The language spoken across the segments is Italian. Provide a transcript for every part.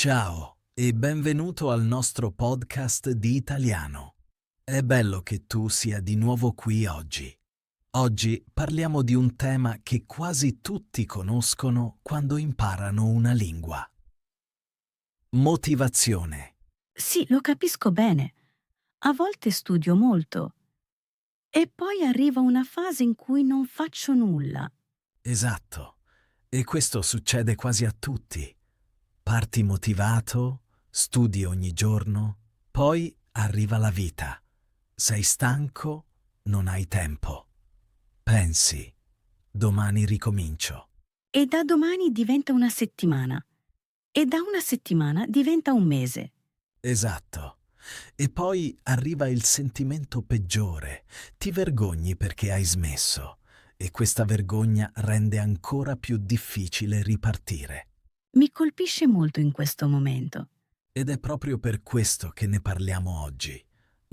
Ciao e benvenuto al nostro podcast di italiano. È bello che tu sia di nuovo qui oggi. Oggi parliamo di un tema che quasi tutti conoscono quando imparano una lingua. Motivazione. Sì, lo capisco bene. A volte studio molto e poi arriva una fase in cui non faccio nulla. Esatto. E questo succede quasi a tutti. Parti motivato, studi ogni giorno, poi arriva la vita. Sei stanco, non hai tempo. Pensi, domani ricomincio. E da domani diventa una settimana. E da una settimana diventa un mese. Esatto. E poi arriva il sentimento peggiore. Ti vergogni perché hai smesso. E questa vergogna rende ancora più difficile ripartire. Mi colpisce molto in questo momento. Ed è proprio per questo che ne parliamo oggi.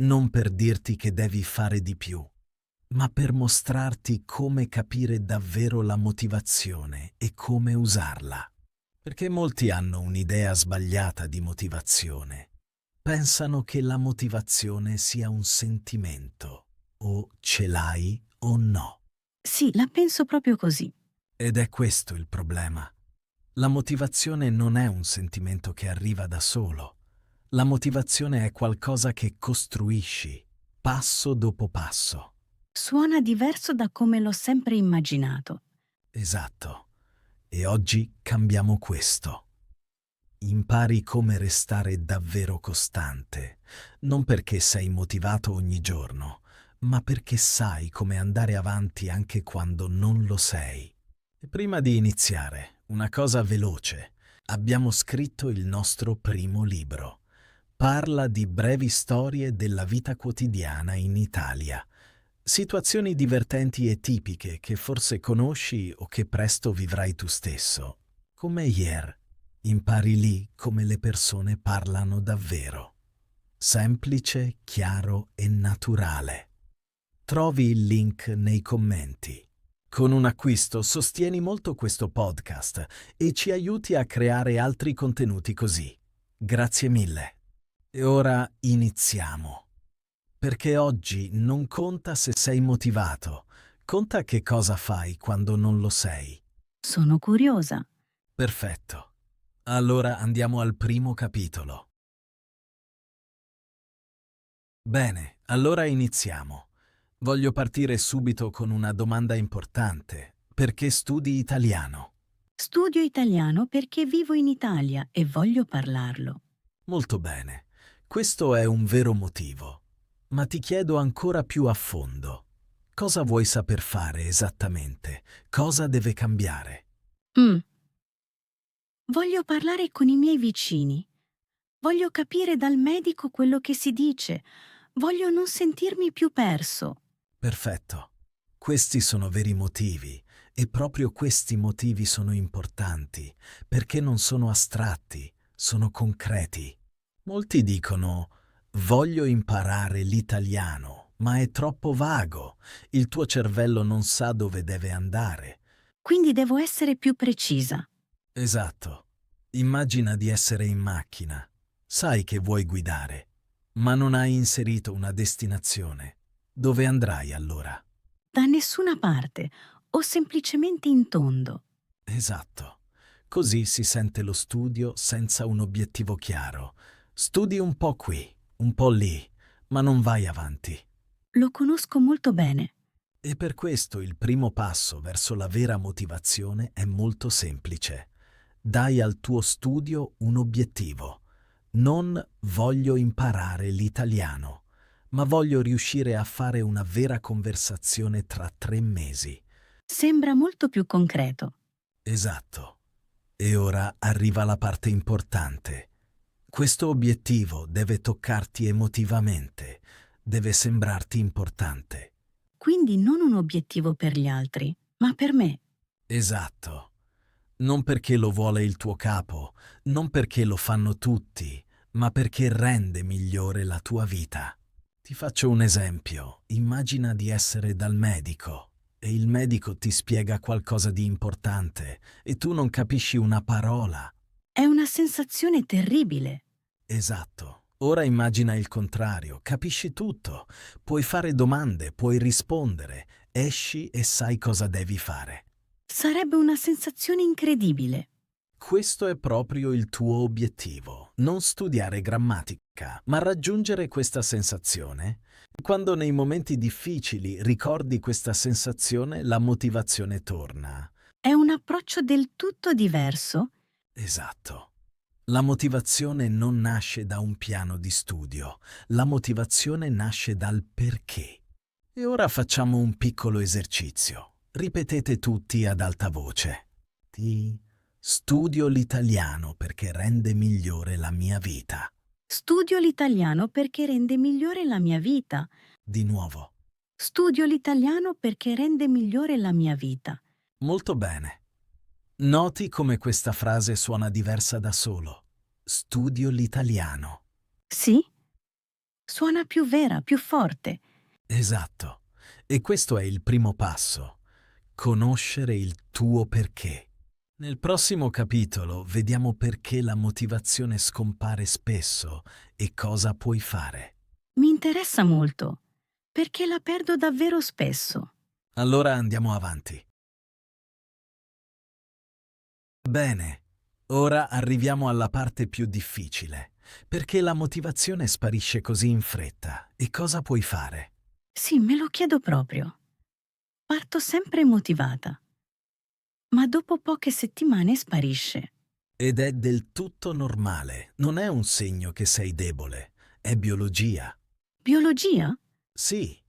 Non per dirti che devi fare di più, ma per mostrarti come capire davvero la motivazione e come usarla. Perché molti hanno un'idea sbagliata di motivazione. Pensano che la motivazione sia un sentimento, o ce l'hai o no. Sì, la penso proprio così. Ed è questo il problema. La motivazione non è un sentimento che arriva da solo. La motivazione è qualcosa che costruisci, passo dopo passo. Suona diverso da come l'ho sempre immaginato. Esatto. E oggi cambiamo questo. Impari come restare davvero costante, non perché sei motivato ogni giorno, ma perché sai come andare avanti anche quando non lo sei. E prima di iniziare, una cosa veloce. Abbiamo scritto il nostro primo libro. Parla di brevi storie della vita quotidiana in Italia. Situazioni divertenti e tipiche che forse conosci o che presto vivrai tu stesso. Come ieri. Impari lì come le persone parlano davvero. Semplice, chiaro e naturale. Trovi il link nei commenti. Con un acquisto sostieni molto questo podcast e ci aiuti a creare altri contenuti così. Grazie mille. E ora iniziamo. Perché oggi non conta se sei motivato, conta che cosa fai quando non lo sei. Sono curiosa. Perfetto. Allora andiamo al primo capitolo. Bene, allora iniziamo. Voglio partire subito con una domanda importante. Perché studi italiano? Studio italiano perché vivo in Italia e voglio parlarlo. Molto bene. Questo è un vero motivo. Ma ti chiedo ancora più a fondo. Cosa vuoi saper fare esattamente? Cosa deve cambiare? Mm. Voglio parlare con i miei vicini. Voglio capire dal medico quello che si dice. Voglio non sentirmi più perso. Perfetto. Questi sono veri motivi e proprio questi motivi sono importanti perché non sono astratti, sono concreti. Molti dicono voglio imparare l'italiano, ma è troppo vago. Il tuo cervello non sa dove deve andare. Quindi devo essere più precisa. Esatto. Immagina di essere in macchina. Sai che vuoi guidare, ma non hai inserito una destinazione. Dove andrai allora? Da nessuna parte o semplicemente in tondo. Esatto. Così si sente lo studio senza un obiettivo chiaro. Studi un po' qui, un po' lì, ma non vai avanti. Lo conosco molto bene. E per questo il primo passo verso la vera motivazione è molto semplice. Dai al tuo studio un obiettivo. Non voglio imparare l'italiano, ma voglio riuscire a fare una vera conversazione tra 3 mesi. Sembra molto più concreto. Esatto. E ora arriva la parte importante. Questo obiettivo deve toccarti emotivamente, deve sembrarti importante. Quindi non un obiettivo per gli altri, ma per me. Esatto. Non perché lo vuole il tuo capo, non perché lo fanno tutti, ma perché rende migliore la tua vita. Ti faccio un esempio. Immagina di essere dal medico e il medico ti spiega qualcosa di importante e tu non capisci una parola. È una sensazione terribile. Esatto. Ora immagina il contrario, capisci tutto, puoi fare domande, puoi rispondere, esci e sai cosa devi fare. Sarebbe una sensazione incredibile. Questo è proprio il tuo obiettivo, non studiare grammatica, ma raggiungere questa sensazione. Quando nei momenti difficili ricordi questa sensazione, la motivazione torna. È un approccio del tutto diverso. Esatto. La motivazione non nasce da un piano di studio, la motivazione nasce dal perché. E ora facciamo un piccolo esercizio. Ripetete tutti ad alta voce. Studio l'italiano perché rende migliore la mia vita. Studio l'italiano perché rende migliore la mia vita. Di nuovo. Studio l'italiano perché rende migliore la mia vita. Molto bene. Noti come questa frase suona diversa da solo. Studio l'italiano. Sì? Suona più vera, più forte. Esatto. E questo è il primo passo. Conoscere il tuo perché. Nel prossimo capitolo vediamo perché la motivazione scompare spesso e cosa puoi fare. Mi interessa molto, perché la perdo davvero spesso. Allora andiamo avanti. Bene, ora arriviamo alla parte più difficile. Perché la motivazione sparisce così in fretta e cosa puoi fare? Sì, me lo chiedo proprio. Parto sempre motivata, ma dopo poche settimane sparisce. Ed è del tutto normale, non è un segno che sei debole, è biologia. Biologia? Sì,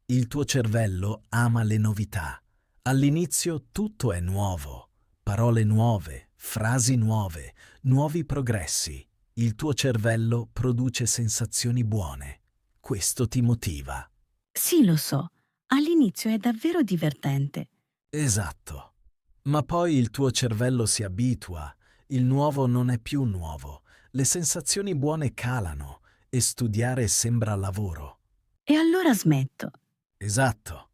il tuo cervello ama le novità. All'inizio tutto è nuovo, parole nuove, frasi nuove, nuovi progressi. Il tuo cervello produce sensazioni buone. Questo ti motiva. Sì, lo so. All'inizio è davvero divertente. Esatto. Ma poi il tuo cervello si abitua, il nuovo non è più nuovo, le sensazioni buone calano e studiare sembra lavoro. E allora smetto. Esatto.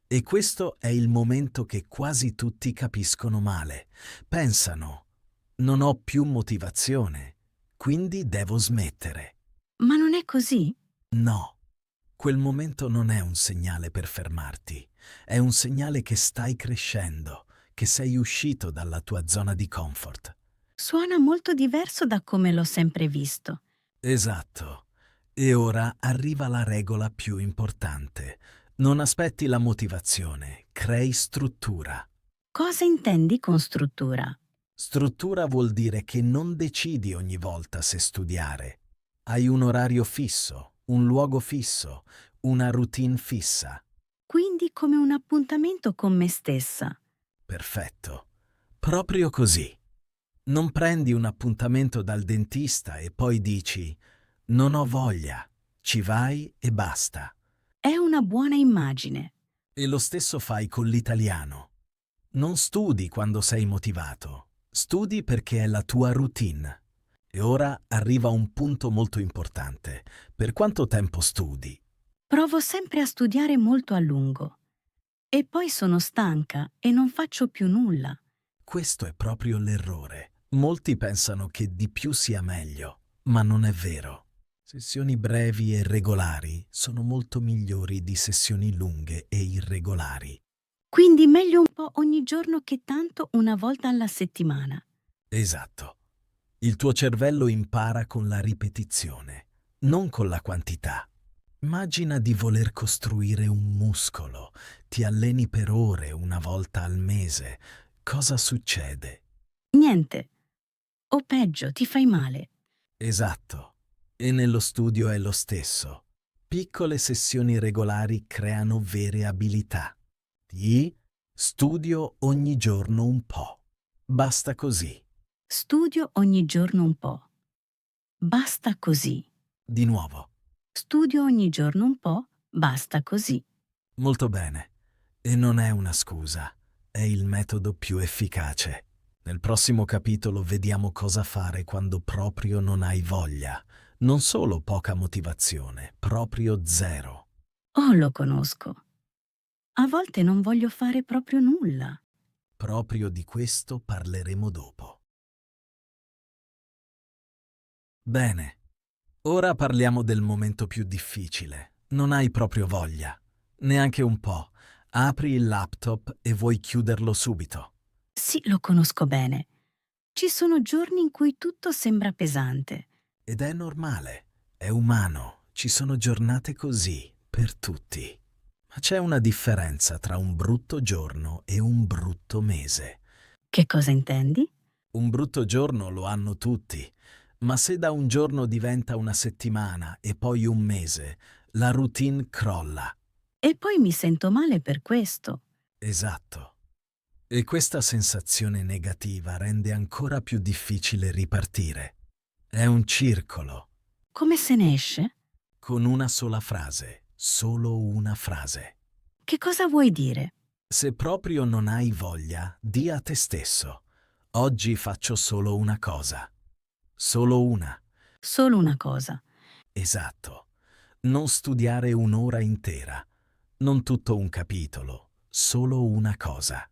E questo è il momento che quasi tutti capiscono male. Pensano, non ho più motivazione, quindi devo smettere. Ma non è così? No, quel momento non è un segnale per fermarti, è un segnale che stai crescendo, che sei uscito dalla tua zona di comfort. Suona molto diverso da come l'ho sempre visto. Esatto. E ora arriva la regola più importante. Non aspetti la motivazione, crei struttura. Cosa intendi con struttura? Struttura vuol dire che non decidi ogni volta se studiare. Hai un orario fisso, un luogo fisso, una routine fissa. Quindi come un appuntamento con me stessa. Perfetto. Proprio così. Non prendi un appuntamento dal dentista e poi dici «Non ho voglia», ci vai e basta. È una buona immagine. E lo stesso fai con l'italiano. Non studi quando sei motivato, studi perché è la tua routine. E ora arriva un punto molto importante. Per quanto tempo studi? Provo sempre a studiare molto a lungo. E poi sono stanca e non faccio più nulla. Questo è proprio l'errore. Molti pensano che di più sia meglio, ma non è vero. Sessioni brevi e regolari sono molto migliori di sessioni lunghe e irregolari. Quindi meglio un po' ogni giorno che tanto una volta alla settimana. Esatto. Il tuo cervello impara con la ripetizione, non con la quantità. Immagina di voler costruire un muscolo, ti alleni per ore una volta al mese. Cosa succede? Niente. O peggio, ti fai male. Esatto. E nello studio è lo stesso. Piccole sessioni regolari creano vere abilità. Studio ogni giorno un po'. Basta così. Studio ogni giorno un po'. Basta così. Di nuovo. Studio ogni giorno un po'. Basta così. Molto bene. E non è una scusa, è il metodo più efficace. Nel prossimo capitolo vediamo cosa fare quando proprio non hai voglia. Non solo poca motivazione, proprio zero. Oh, lo conosco. A volte non voglio fare proprio nulla. Proprio di questo parleremo dopo. Bene, ora parliamo del momento più difficile. Non hai proprio voglia, neanche un po'. Apri il laptop e vuoi chiuderlo subito. Sì, lo conosco bene. Ci sono giorni in cui tutto sembra pesante. Ed è normale, è umano, ci sono giornate così, per tutti. Ma c'è una differenza tra un brutto giorno e un brutto mese. Che cosa intendi? Un brutto giorno lo hanno tutti, ma se da un giorno diventa una settimana e poi un mese, la routine crolla. E poi mi sento male per questo. Esatto. E questa sensazione negativa rende ancora più difficile ripartire. È un circolo, Come se ne esce? con una sola frase, solo una frase. Che cosa vuoi dire? Se proprio non hai voglia, di a te stesso: oggi faccio solo una cosa. Solo una. Solo una cosa. Esatto. Non studiare un'ora intera, non tutto un capitolo, solo una cosa.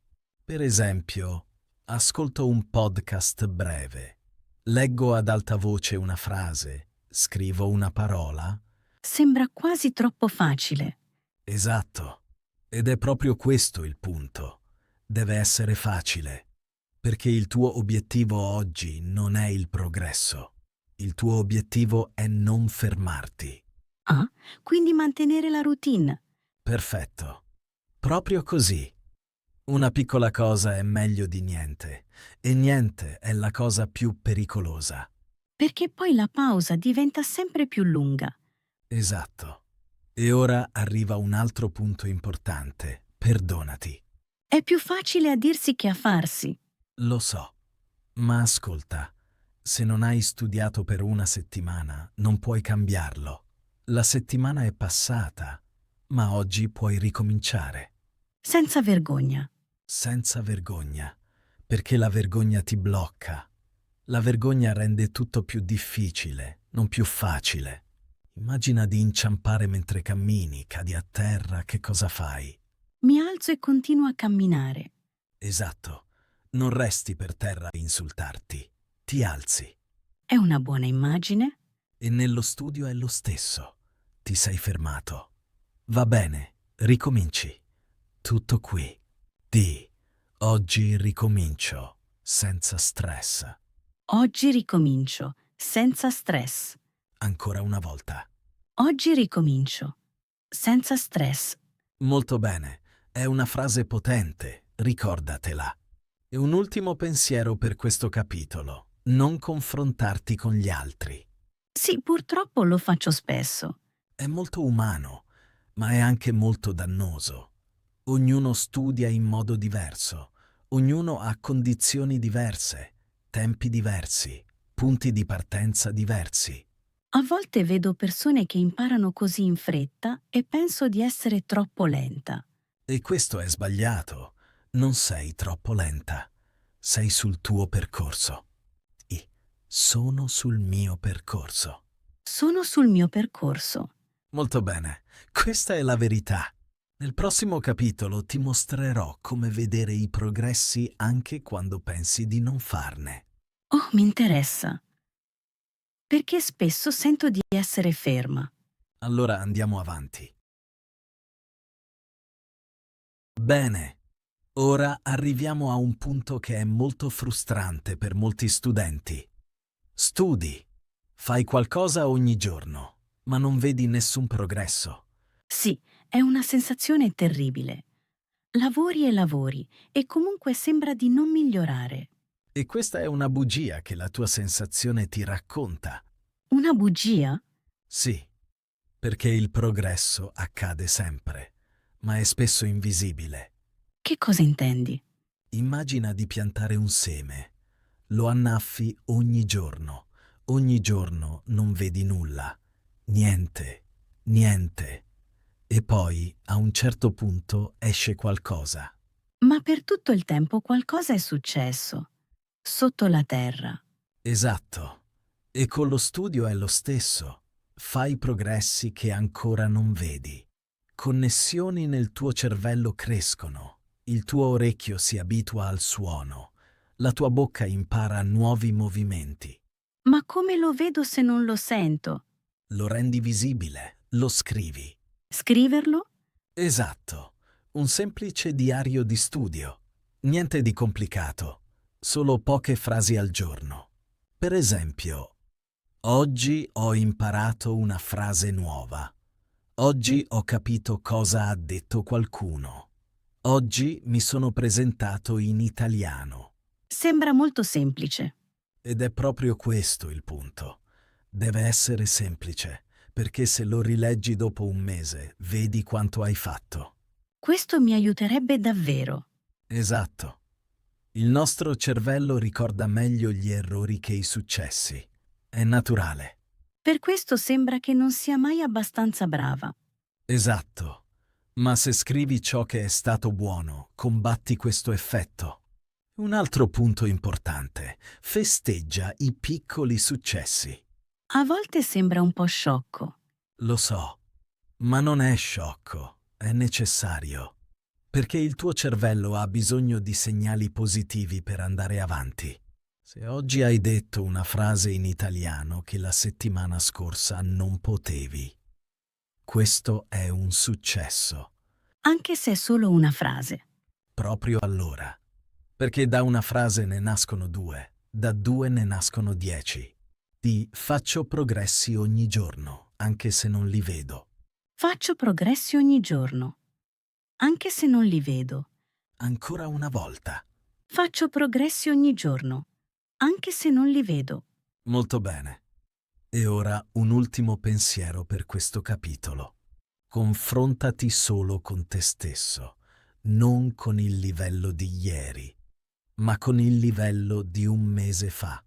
Per esempio, ascolto un podcast breve, leggo ad alta voce una frase, scrivo una parola. Sembra quasi troppo facile. Esatto. Ed è proprio questo il punto. Deve essere facile, perché il tuo obiettivo oggi non è il progresso. Il tuo obiettivo è non fermarti. Ah, quindi mantenere la routine. Perfetto. Proprio così. Una piccola cosa è meglio di niente, e niente è la cosa più pericolosa. Perché poi la pausa diventa sempre più lunga. Esatto. E ora arriva un altro punto importante. Perdonati. È più facile a dirsi che a farsi. Lo so, ma ascolta, se non hai studiato per una settimana, non puoi cambiarlo. La settimana è passata, ma oggi puoi ricominciare. Senza vergogna. Senza vergogna, perché la vergogna ti blocca. La vergogna rende tutto più difficile, non più facile. Immagina di inciampare mentre cammini, cadi a terra, che cosa fai? Mi alzo e continuo a camminare. Esatto, non resti per terra a insultarti, ti alzi. È una buona immagine? E nello studio è lo stesso. Ti sei fermato. Va bene, ricominci. Tutto qui. Di, oggi ricomincio, senza stress. Oggi ricomincio, senza stress. Ancora una volta. Oggi ricomincio, senza stress. Molto bene, è una frase potente, ricordatela. E un ultimo pensiero per questo capitolo: non confrontarti con gli altri. Sì, purtroppo lo faccio spesso. È molto umano, ma è anche molto dannoso. Ognuno studia in modo diverso, ognuno ha condizioni diverse, tempi diversi, punti di partenza diversi. A volte vedo persone che imparano così in fretta e penso di essere troppo lenta. E questo è sbagliato. Non sei troppo lenta. Sei sul tuo percorso. I sono sul mio percorso. Sono sul mio percorso. Molto bene, questa è la verità. Nel prossimo capitolo ti mostrerò come vedere i progressi anche quando pensi di non farne. Oh, mi interessa. Perché spesso sento di essere ferma. Allora andiamo avanti. Bene, ora arriviamo a un punto che è molto frustrante per molti studenti. Studi, fai qualcosa ogni giorno, ma non vedi nessun progresso. Sì, è una sensazione terribile. Lavori e lavori e comunque sembra di non migliorare. E questa è una bugia che la tua sensazione ti racconta. Una bugia? Sì, perché il progresso accade sempre, ma è spesso invisibile. Che cosa intendi? Immagina di piantare un seme. Lo annaffi ogni giorno non vedi nulla, niente, niente. E poi, a un certo punto, esce qualcosa. Ma per tutto il tempo qualcosa è successo. Sotto la terra. Esatto. E con lo studio è lo stesso. Fai progressi che ancora non vedi. Connessioni nel tuo cervello crescono, il tuo orecchio si abitua al suono, la tua bocca impara nuovi movimenti. Ma come lo vedo se non lo sento? Lo rendi visibile, lo scrivi. Scriverlo? Esatto, un semplice diario di studio. Niente di complicato, solo poche frasi al giorno. Per esempio, oggi ho imparato una frase nuova. Oggi ho capito cosa ha detto qualcuno. Oggi mi sono presentato in italiano. Sembra molto semplice. Ed è proprio questo il punto. Deve essere semplice, perché se lo rileggi dopo un mese, vedi quanto hai fatto. Questo mi aiuterebbe davvero. Esatto. Il nostro cervello ricorda meglio gli errori che i successi. È naturale. Per questo sembra che non sia mai abbastanza brava. Esatto. Ma se scrivi ciò che è stato buono, combatti questo effetto. Un altro punto importante: festeggia i piccoli successi. A volte sembra un po' sciocco. Lo so, ma non è sciocco, è necessario. Perché il tuo cervello ha bisogno di segnali positivi per andare avanti. Se oggi hai detto una frase in italiano che la settimana scorsa non potevi, questo è un successo. Anche se è solo una frase. Proprio allora. Perché da una frase ne nascono due, da due ne nascono 10. Faccio progressi ogni giorno, anche se non li vedo. Faccio progressi ogni giorno, anche se non li vedo. Ancora una volta. Faccio progressi ogni giorno, anche se non li vedo. Molto bene. E ora un ultimo pensiero per questo capitolo. Confrontati solo con te stesso, non con il livello di ieri, ma con il livello di un mese fa.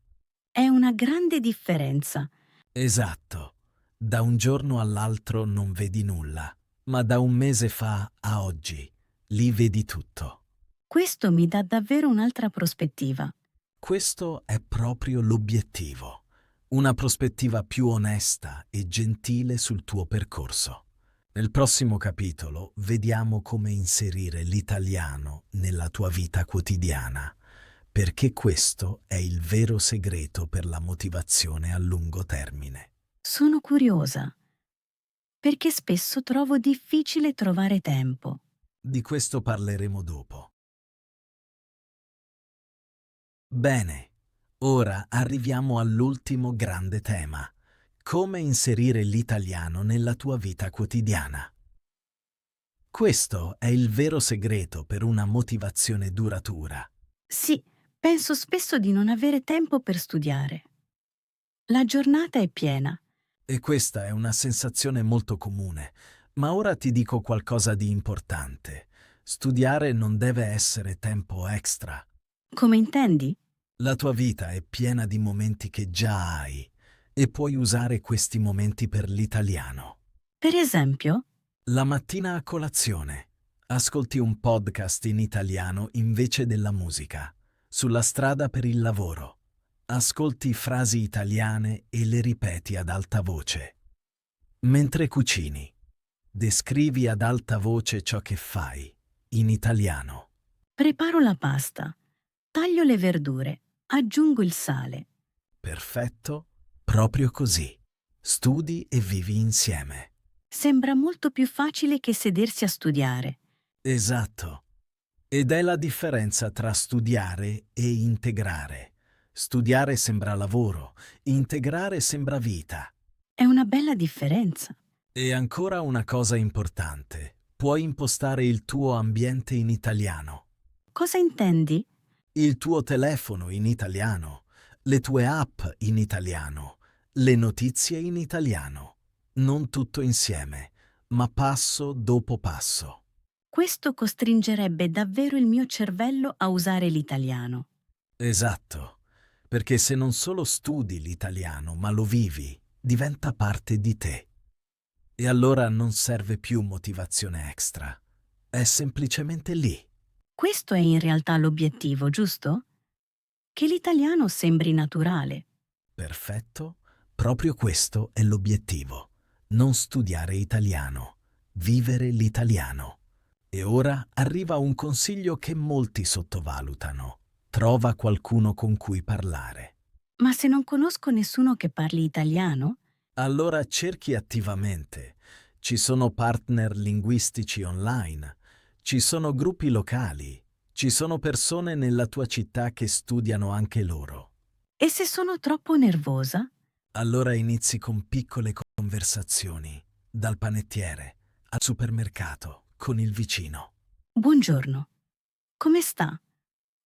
È una grande differenza. Esatto. Da un giorno all'altro non vedi nulla, ma da un mese fa a oggi, lì vedi tutto. Questo mi dà davvero un'altra prospettiva. Questo è proprio l'obiettivo. Una prospettiva più onesta e gentile sul tuo percorso. Nel prossimo capitolo vediamo come inserire l'italiano nella tua vita quotidiana, perché questo è il vero segreto per la motivazione a lungo termine. Sono curiosa, perché spesso trovo difficile trovare tempo. Di questo parleremo dopo. Bene, ora arriviamo all'ultimo grande tema. Come inserire l'italiano nella tua vita quotidiana. Questo è il vero segreto per una motivazione duratura. Sì, penso spesso di non avere tempo per studiare. La giornata è piena. E questa è una sensazione molto comune, ma ora ti dico qualcosa di importante. Studiare non deve essere tempo extra. Come intendi? La tua vita è piena di momenti che già hai e puoi usare questi momenti per l'italiano. Per esempio, La mattina a colazione. Ascolti un podcast in italiano invece della musica. Sulla strada per il lavoro. Ascolti frasi italiane e le ripeti ad alta voce. Mentre cucini. Descrivi ad alta voce ciò che fai, in italiano. preparo la pasta, taglio le verdure, aggiungo il sale. Perfetto? Proprio così. Studi e vivi insieme. Sembra molto più facile che sedersi a studiare. Esatto. Ed è la differenza tra studiare e integrare. Studiare sembra lavoro, integrare sembra vita. È una bella differenza. E ancora una cosa importante. Puoi impostare il tuo ambiente in italiano, Cosa intendi? il tuo telefono in italiano, le tue app in italiano, le notizie in italiano. Non tutto insieme, ma passo dopo passo. Questo costringerebbe davvero il mio cervello a usare l'italiano. Esatto, perché se non solo studi l'italiano, ma lo vivi, diventa parte di te. E allora non serve più motivazione extra. È semplicemente lì. Questo è in realtà l'obiettivo, giusto? Che l'italiano sembri naturale. Perfetto? Proprio questo è l'obiettivo. Non studiare italiano, vivere l'italiano. E ora arriva un consiglio che molti sottovalutano. Trova qualcuno con cui parlare. Ma se non conosco nessuno che parli italiano? Allora cerchi attivamente. Ci sono partner linguistici online, ci sono gruppi locali, ci sono persone nella tua città che studiano anche loro. E se sono troppo nervosa? Allora inizi con piccole conversazioni, dal panettiere al supermercato, con il vicino. Buongiorno. Come sta?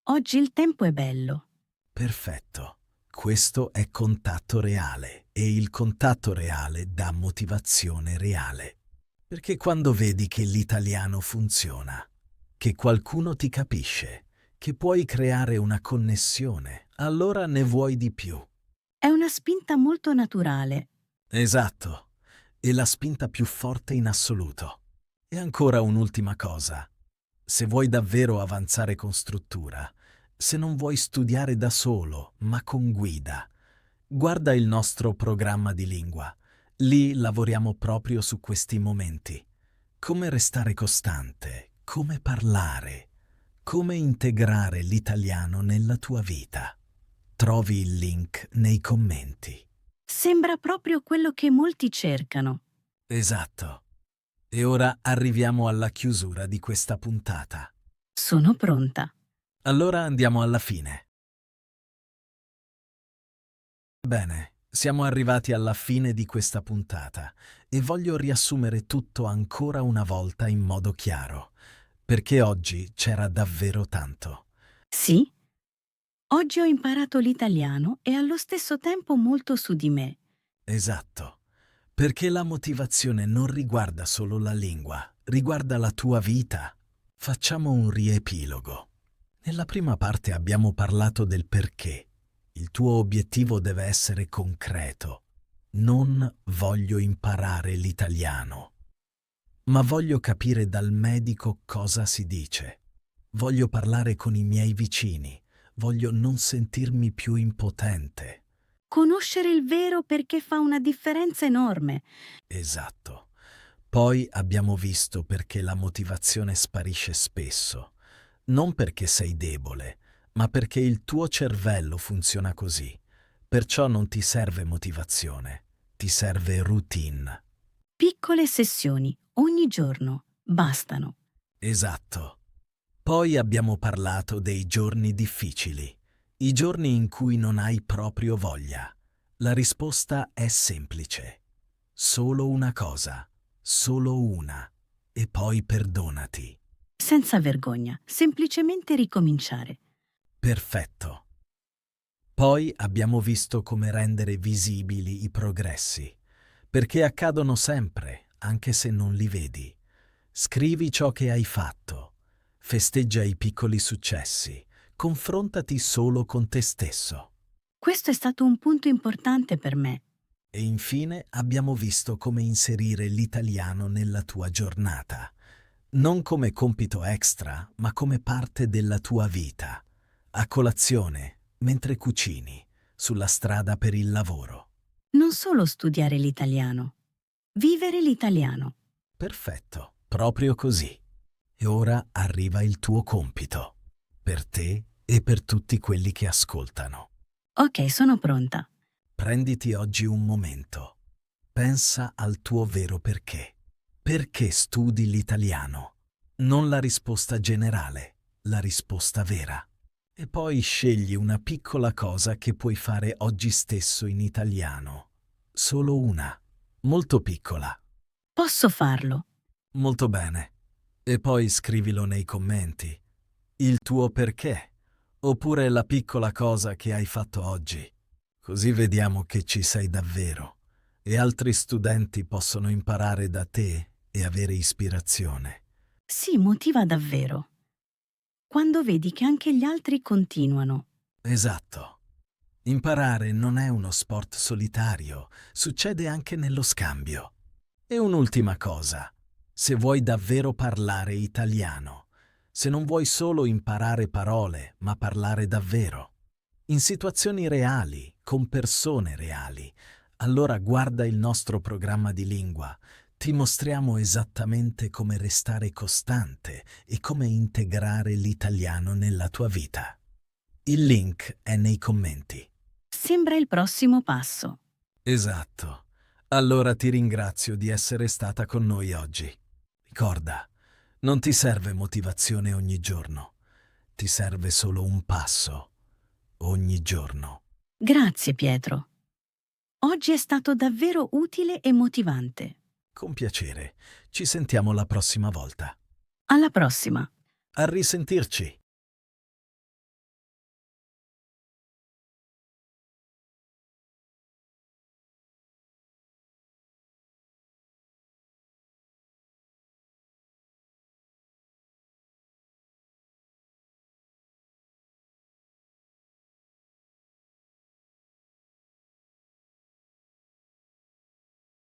Oggi il tempo è bello. Perfetto. Questo è contatto reale e il contatto reale dà motivazione reale. Perché quando vedi che l'italiano funziona, che qualcuno ti capisce, che puoi creare una connessione, allora ne vuoi di più. È una spinta molto naturale. Esatto. E la spinta più forte in assoluto. E ancora un'ultima cosa. Se vuoi davvero avanzare con struttura, se non vuoi studiare da solo, ma con guida, guarda il nostro programma di lingua. Lì lavoriamo proprio su questi momenti. Come restare costante, come parlare, come integrare l'italiano nella tua vita. Trovi il link nei commenti. Sembra proprio quello che molti cercano. Esatto. E ora arriviamo alla chiusura di questa puntata. Sono pronta. Allora andiamo alla fine. Bene, siamo arrivati alla fine di questa puntata e voglio riassumere tutto ancora una volta in modo chiaro, perché oggi c'era davvero tanto. Sì? Oggi ho imparato l'italiano e allo stesso tempo molto su di me. Esatto, perché la motivazione non riguarda solo la lingua, riguarda la tua vita. Facciamo un riepilogo. Nella prima parte abbiamo parlato del perché. Il tuo obiettivo deve essere concreto. Non voglio imparare l'italiano, ma voglio capire dal medico cosa si dice. Voglio parlare con i miei vicini. Voglio non sentirmi più impotente. Conoscere il vero perché fa una differenza enorme. Esatto. Poi abbiamo visto perché la motivazione sparisce spesso. Non perché sei debole, ma perché il tuo cervello funziona così. Perciò non ti serve motivazione, ti serve routine. Piccole sessioni, ogni giorno, bastano. Esatto. Poi abbiamo parlato dei giorni difficili, i giorni in cui non hai proprio voglia. La risposta è semplice. Solo una cosa, solo una, e poi perdonati. Senza vergogna, semplicemente ricominciare. Perfetto. Poi abbiamo visto come rendere visibili i progressi, perché accadono sempre, anche se non li vedi. Scrivi ciò che hai fatto, festeggia i piccoli successi, confrontati solo con te stesso. Questo è stato un punto importante per me. E infine abbiamo visto come inserire l'italiano nella tua giornata, non come compito extra, ma come parte della tua vita, a colazione, mentre cucini, sulla strada per il lavoro. Non solo studiare l'italiano, vivere l'italiano. Perfetto, proprio così. E ora arriva il tuo compito, per te e per tutti quelli che ascoltano. Ok, sono pronta. Prenditi oggi un momento. Pensa al tuo vero perché. Perché studi l'italiano? Non la risposta generale, la risposta vera. E poi scegli una piccola cosa che puoi fare oggi stesso in italiano. Solo una. Molto piccola. Posso farlo. Molto bene. E poi scrivilo nei commenti. Il tuo perché. Oppure la piccola cosa che hai fatto oggi. Così vediamo che ci sei davvero. E altri studenti possono imparare da te e avere ispirazione. Sì, motiva davvero. Quando vedi che anche gli altri continuano. Esatto. Imparare non è uno sport solitario, succede anche nello scambio. E un'ultima cosa, se vuoi davvero parlare italiano, se non vuoi solo imparare parole, ma parlare davvero, in situazioni reali, con persone reali, allora guarda il nostro programma di lingua. Ti mostriamo esattamente come restare costante e come integrare l'italiano nella tua vita. Il link è nei commenti. sembra il prossimo passo. Esatto. Allora ti ringrazio di essere stata con noi oggi. Ricorda, non ti serve motivazione ogni giorno, ti serve solo un passo ogni giorno. Grazie, Pietro. Oggi è stato davvero utile e motivante. Con piacere, ci sentiamo la prossima volta. Alla prossima! A risentirci!